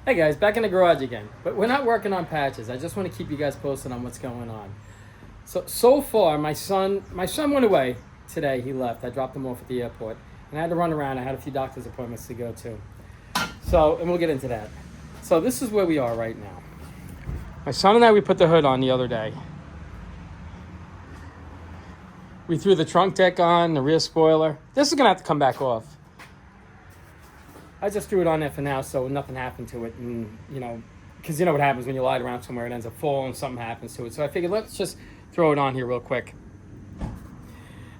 Hey guys, back in the garage again. But we're not working on patches. I just want to keep you guys posted on what's going on. So far, my son went away today. He left. I dropped him off at the airport, and I had to run around. I had a few doctor's appointments to go to. And we'll get into that. So this is where we are right now. My son and I, we put the hood on the other day. We threw the trunk deck on, the rear spoiler. This is gonna have to come back off. I just threw it on there for now, so nothing happened to it, and because you know what happens when you lie around somewhere, it ends up falling, something happens to it. So I figured let's just throw it on here real quick.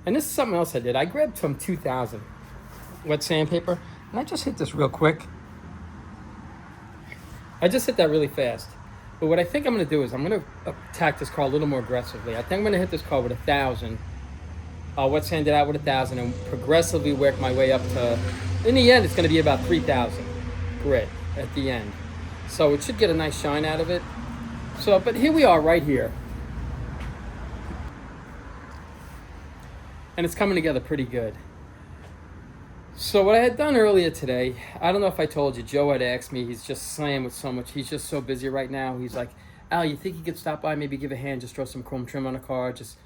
And this is something else I did. I grabbed some 2000 wet sandpaper, and I just hit this real quick. I just hit that really fast. But what I think I'm going to do is I'm going to attack this car a little more aggressively. I think I'm going to hit this car with 1,000. I'll wet sand it out with 1,000 and progressively work my way up to, in the end, it's going to be about 3,000 grit at the end. So it should get a nice shine out of it. But here we are right here. And it's coming together pretty good. So what I had done earlier today, I don't know if I told you, Joe had asked me, he's just slammed with so much, he's just so busy right now. He's like, Al, you think you could stop by, maybe give a hand, just throw some chrome trim on the car, just,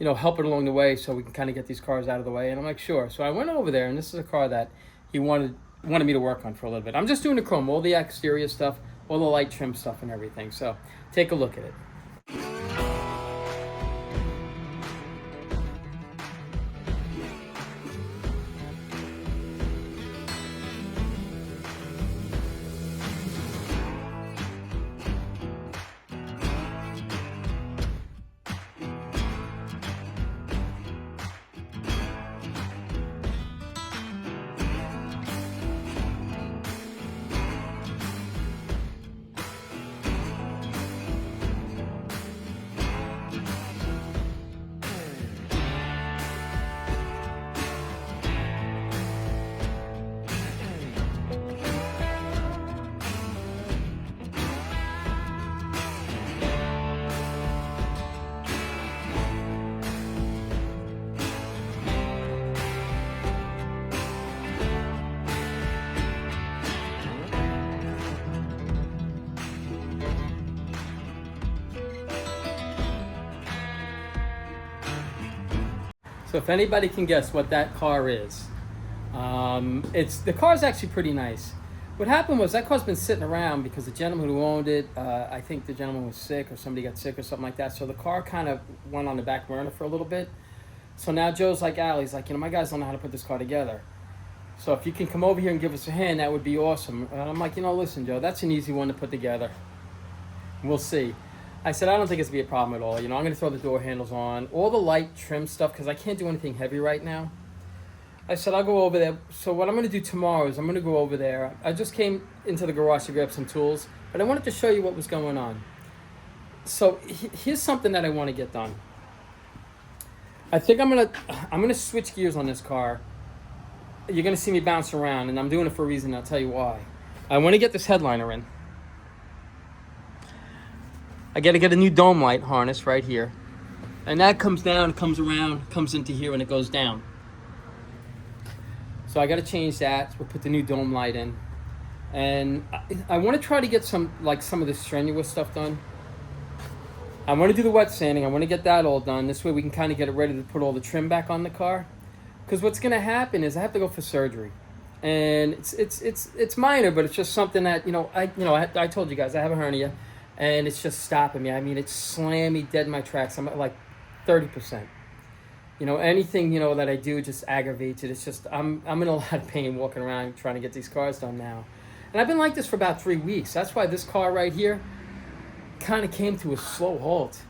help it along the way so we can kind of get these cars out of the way. And I'm like, sure. So I went over there, and this is a car that he wanted me to work on for a little bit. I'm just doing the chrome, all the exterior stuff, all the light trim stuff and everything. So take a look at it. So if anybody can guess what that car is, the car's actually pretty nice. What happened was that car's been sitting around because the gentleman who owned it, I think the gentleman was sick or somebody got sick or something like that. So the car kind of went on the back burner for a little bit. So now Joe's like, Al, he's like, my guys don't know how to put this car together. So if you can come over here and give us a hand, that would be awesome. And I'm like, listen, Joe, that's an easy one to put together. We'll see. I said, I don't think it's going to be a problem at all. I'm going to throw the door handles on, all the light trim stuff, because I can't do anything heavy right now. I said, I'll go over there. So what I'm going to do tomorrow is I'm going to go over there. I just came into the garage to grab some tools, but I wanted to show you what was going on. So here's something that I want to get done. I think I'm going to switch gears on this car. You're going to see me bounce around, and I'm doing it for a reason. I'll tell you why. I want to get this headliner in. I got to get a new dome light harness right here. And that comes down, comes around, comes into here, and it goes down. So I got to change that. We'll put the new dome light in. And I want to try to get some of the strenuous stuff done. I want to do the wet sanding. I want to get that all done. This way we can kind of get it ready to put all the trim back on the car. Because what's going to happen is I have to go for surgery. And it's minor, but it's just something that, I told you guys, I have a hernia. And it's just stopping me. I mean, it's slamming me dead in my tracks. I'm at like 30%. Anything, that I do just aggravates it. It's just, I'm in a lot of pain walking around trying to get these cars done now. And I've been like this for about 3 weeks. That's why this car right here kind of came to a slow halt.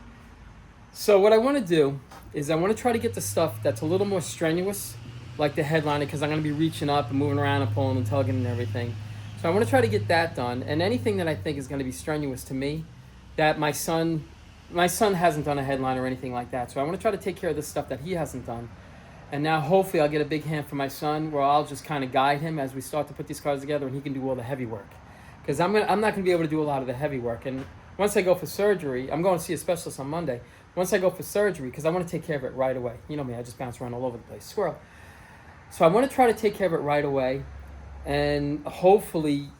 So what I want to do is I want to try to get the stuff that's a little more strenuous, like the headliner, because I'm going to be reaching up and moving around and pulling and tugging and everything. So I want to try to get that done, and anything that I think is going to be strenuous to me, that my son hasn't done a headline or anything like that. So I want to try to take care of the stuff that he hasn't done. And now hopefully I'll get a big hand from my son, where I'll just kind of guide him as we start to put these cars together, and he can do all the heavy work. Because I'm not going to be able to do a lot of the heavy work. And once I go for surgery, I'm going to see a specialist on Monday. Once I go for surgery, because I want to take care of it right away. You know me, I just bounce around all over the place. Squirrel. So I want to try to take care of it right away. And hopefully,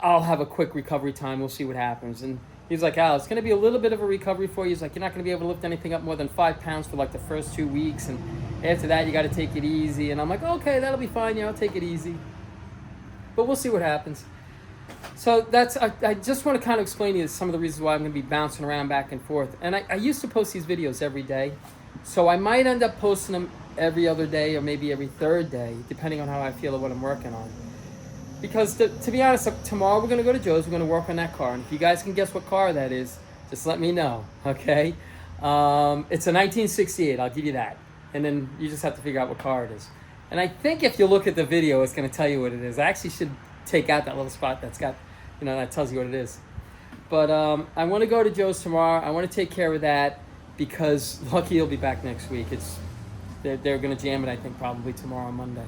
I'll have a quick recovery time. We'll see what happens. And he's like, Al, it's going to be a little bit of a recovery for you. He's like, you're not going to be able to lift anything up more than 5 pounds for like the first 2 weeks. And after that, you got to take it easy. And I'm like, okay, that'll be fine. I'll take it easy. But we'll see what happens. So I just want to kind of explain to you some of the reasons why I'm going to be bouncing around back and forth. And I used to post these videos every day. So I might end up posting them every other day or maybe every third day, depending on how I feel or what I'm working on. Because to be honest, tomorrow we're going to go to Joe's. We're going to work on that car. And if you guys can guess what car that is, just let me know, okay? It's a 1968. I'll give you that. And then you just have to figure out what car it is. And I think if you look at the video, it's going to tell you what it is. I actually should take out that little spot that's got, that tells you what it is. But I want to go to Joe's tomorrow. I want to take care of that because Lucky will be back next week. They're going to jam it, I think, probably tomorrow on Monday.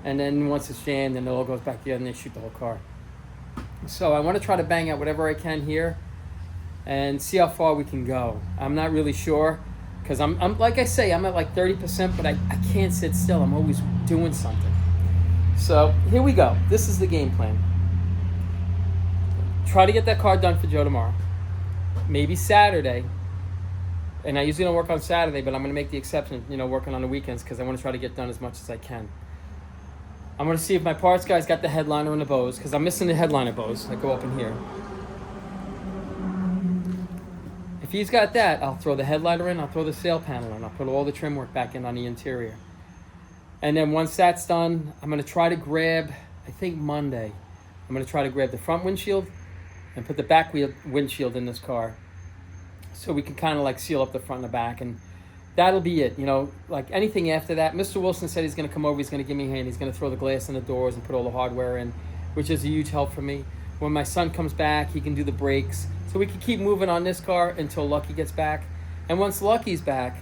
And then once it's jammed, then it all goes back together and they shoot the whole car. So I want to try to bang out whatever I can here and see how far we can go. I'm not really sure because I'm like I say, I'm at like 30%, but I can't sit still. I'm always doing something. So here we go. This is the game plan. Try to get that car done for Joe tomorrow. Maybe Saturday. And I usually don't work on Saturday, but I'm going to make the exception, working on the weekends because I want to try to get done as much as I can. I'm going to see if my parts guy's got the headliner and the bows because I'm missing the headliner bows that go up in here. If he's got that, I'll throw the headliner in, I'll throw the sail panel in, I'll put all the trim work back in on the interior. And then once that's done, I'm going to try to grab, I think Monday, I'm going to try to grab the front windshield and put the back windshield in this car so we can kind of like seal up the front and the back. And that'll be it. Like anything after that, Mr. Wilson said he's going to come over, he's going to give me a hand, he's going to throw the glass in the doors and put all the hardware in, which is a huge help for me. When my son comes back, he can do the brakes. So we can keep moving on this car until Lucky gets back. And once Lucky's back,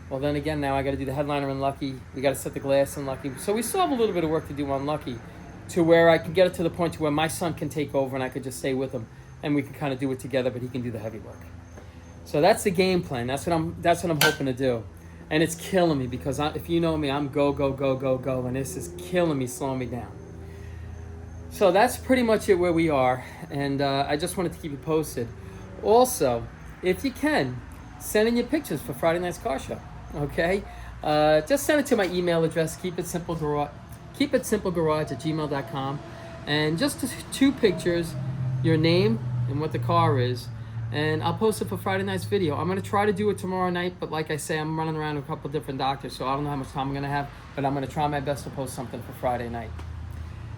well then again, now I got to do the headliner in Lucky. We got to set the glass in Lucky. So we still have a little bit of work to do on Lucky to where I can get it to the point to where my son can take over and I could just stay with him and we can kind of do it together, but he can do the heavy work. So that's the game plan. That's what I'm hoping to do. And it's killing me because if you know me, I'm go, go, go, go, go. And this is killing me, slowing me down. So that's pretty much it where we are. And I just wanted to keep you posted. Also, if you can, send in your pictures for Friday night's car show. Okay? Just send it to my email address, keepitsemplegarage@gmail.com. And just 2 pictures, your name and what the car is. And I'll post it for Friday night's video. I'm going to try to do it tomorrow night, but like I say, I'm running around with a couple different doctors, so I don't know how much time I'm going to have, but I'm going to try my best to post something for Friday night.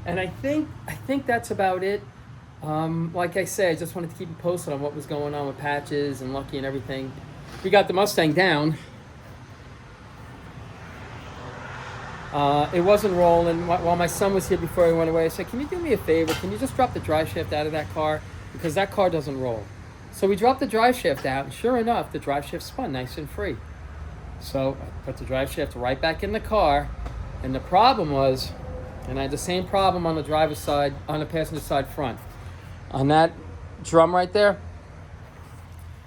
And I think that's about it. Like I say, I just wanted to keep you posted on what was going on with Patches and Lucky and everything. We got the Mustang down. It wasn't rolling. While my son was here before he went away, I said, can you do me a favor? Can you just drop the drive shaft out of that car? Because that car doesn't roll. So we dropped the drive shaft out, and sure enough, the drive shaft spun nice and free. So I put the drive shaft right back in the car, and the problem was, and I had the same problem on the driver's side, on the passenger side front. On that drum right there,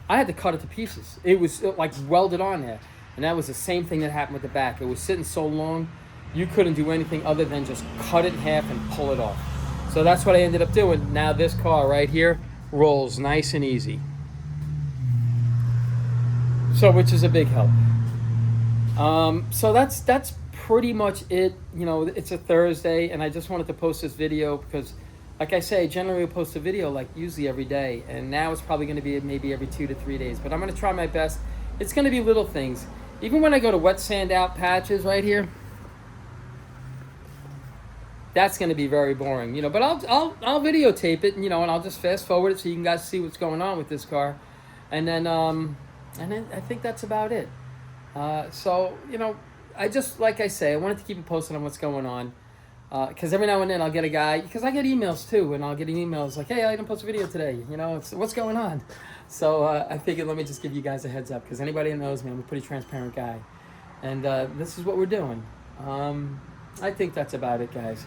I had to cut it to pieces. It was like welded on there. And that was the same thing that happened with the back. It was sitting so long, you couldn't do anything other than just cut it in half and pull it off. So that's what I ended up doing. Now this car right here rolls nice and easy. So, which is a big help. So that's pretty much it. It's a Thursday, and I just wanted to post this video because, like I say, generally I post a video like usually every day, and now it's probably going to be maybe every 2 to 3 days. But I'm going to try my best. It's going to be little things. Even when I go to wet sand out Patches right here, that's going to be very boring, But I'll videotape it, and I'll just fast forward it so you can guys see what's going on with this car, and then I think that's about it. So I just, like I say, I wanted to keep you posted on what's going on, because every now and then I'll get a guy, because I get emails too, and I'll get emails like, hey, I didn't post a video today, it's what's going on. So I figured let me just give you guys a heads up, because anybody that knows me, I'm a pretty transparent guy, and this is what we're doing. I think that's about it, guys.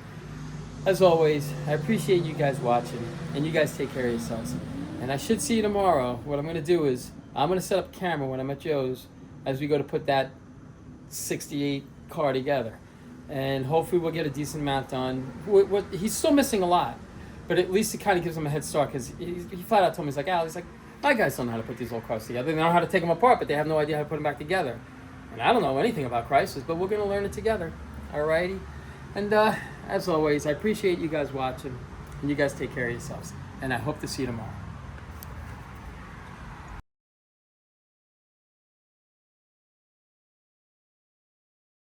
As always, I appreciate you guys watching, and you guys take care of yourselves. And I should see you tomorrow. What I'm going to do is I'm going to set up a camera when I'm at Joe's as we go to put that 68 car together. And hopefully we'll get a decent amount done. He's still missing a lot, But at least it kind of gives them a head start because he flat out told me, he's like, Al, he's like, my guys don't know how to put these old cars together. They know how to take them apart, but they have no idea how to put them back together. And I don't know anything about Chrysler, but we're going to learn it together. Alrighty? And as always, I appreciate you guys watching. And you guys take care of yourselves. And I hope to see you tomorrow.